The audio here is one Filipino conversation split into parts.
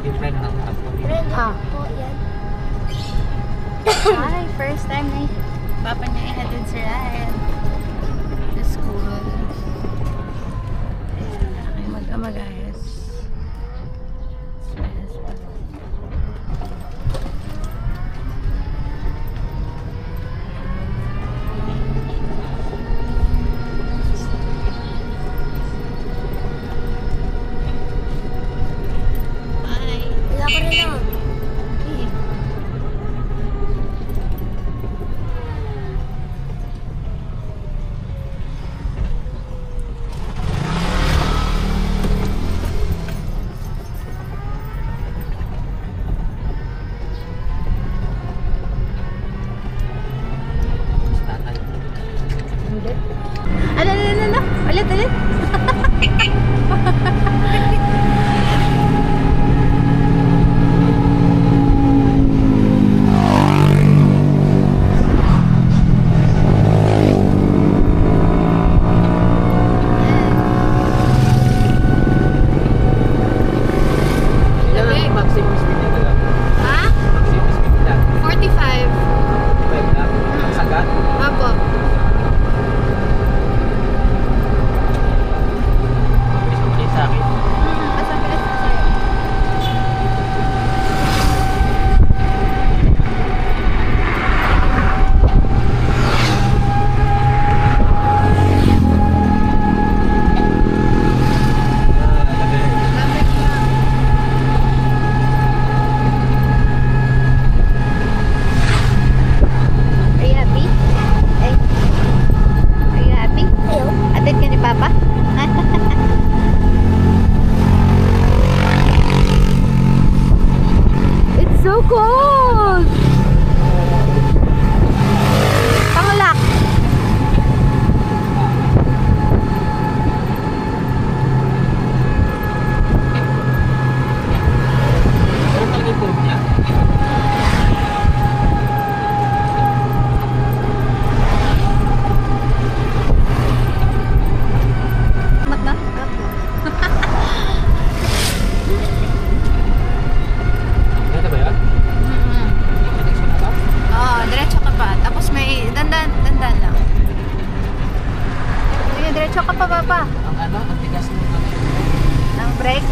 Yung friend ng apo. Po, yan. Ay, first time na papa niya ihatid si Ryan to school. Ay, mag-ama guys. Wala ko rin lang. Hindi. Ano? Ulit. Yan ang maximum speed nito lang. Ha? Maximum speed nila. 45. 5 na. Ang sagat. Apo. Mabilis mo sa akin. Basta bilis na sa'yo. Lamig na. Are you happy? Ay. Are you happy? Ayaw. Atid ka ni Papa? It's so cold! Pangulak! Pero talaga yung curve niya. Mat na? Ganito ba yan? Connection na to? Oo, diretso ka pa. Tapos may dandan lang. Sige, diretso ka pa, Papa. Ang ano? Ang tigas ng ano? Ng brake.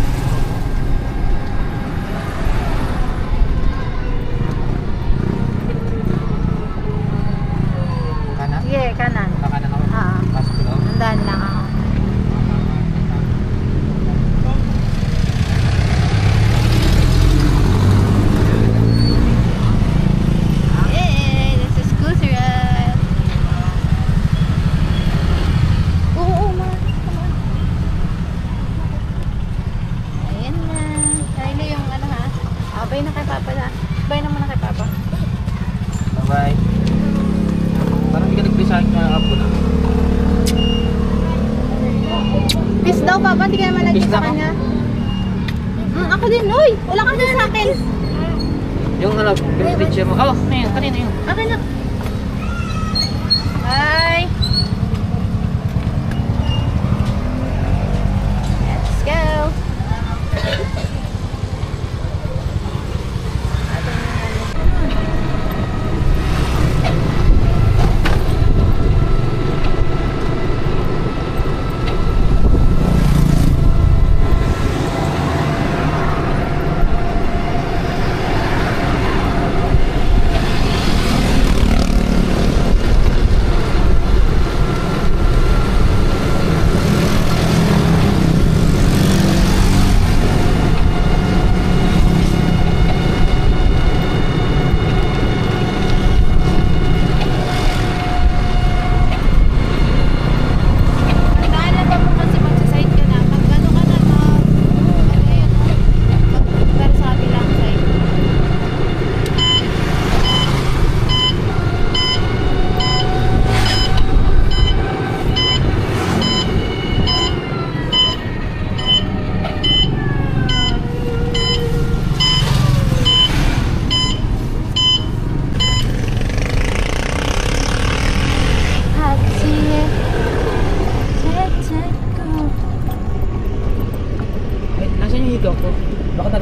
Kanan? Sige, kanan. Kakanan ako. Oo. Pasok loob. Dandan lang ako. Yay! This is Kusirat. Oo, ma. Come on. Ayan na. Try na yung ano ha. Bye na kay Papa na. Bye na muna kay Papa. Bye-bye. Parang hindi ka nag-design na apo na. Peace daw, Papa. Hindi ka naman lagi Peace sa daw, kanya. Ako din. Uy! Wala kang peace sa akin. Yung ano, picture mo. Oh, ano yun? Kanina yun. Akin na. Bye! Let's go!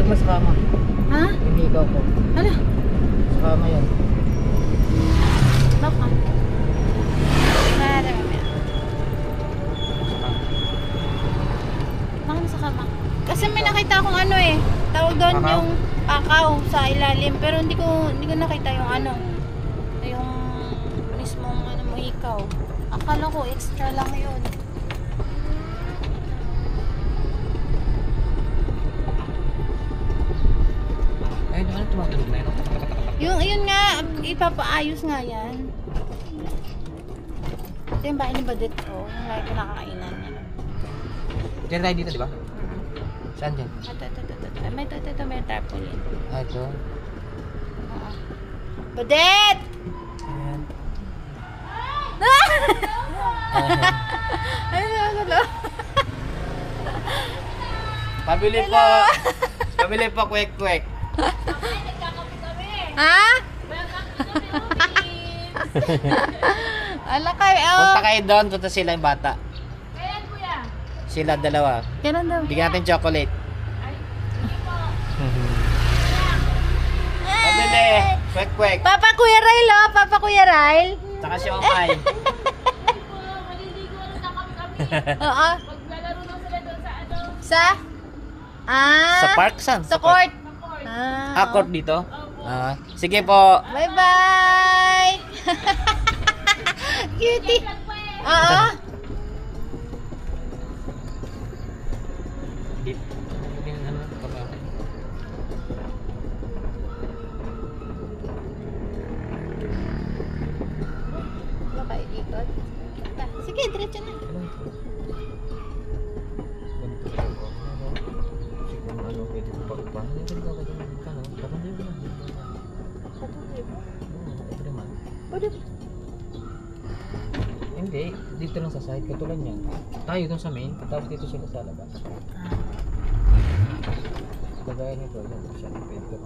Huwag mo sa kama. Ha? Hinigaw ko. Ano? Sa kama yan. Baka. Marami. Baka nasa kama. Kasi may nakita akong ano eh. Tawag doon Pakaw? yung pakaw sa ilalim. Pero hindi ko nakita yung ano. Yung mismong ano mo ikaw. Akala ko extra lang yun. Ayun, ano tumatulog na yun? Yun nga, ipapaayos nga yan. Ito yung bahay ni Badit ko. Yung lagi ko nakakainan niya. Diyan tayo dito, di ba? Saan dyan? Ito. May tarpaulin. Ah, ito. Oo. Badit! Ayan. Hello. Pabili po. Pabili po, kwek-kwek. Ha? Ala kayo, Punta kayo doon, punta sila yung bata. Sila dalawa. Kailan daw? Bigyan natin chocolate. Pabili. Kwek-kwek. Papa Kuya Rail, oh. Papa Kuya Rail. Saka si Omay. Oo. Sa? Sa park? Saan? Sa court. Court dito? Sige po. Bye-bye! Cutie! Oo. Makaikot. Sige, diretso na. Pwede. Hindi, dito lang sa side, katulad niyan. Tayo dun sa main, tapos dito sila sa labas. Kagaya nito, yan siya. Pwede ka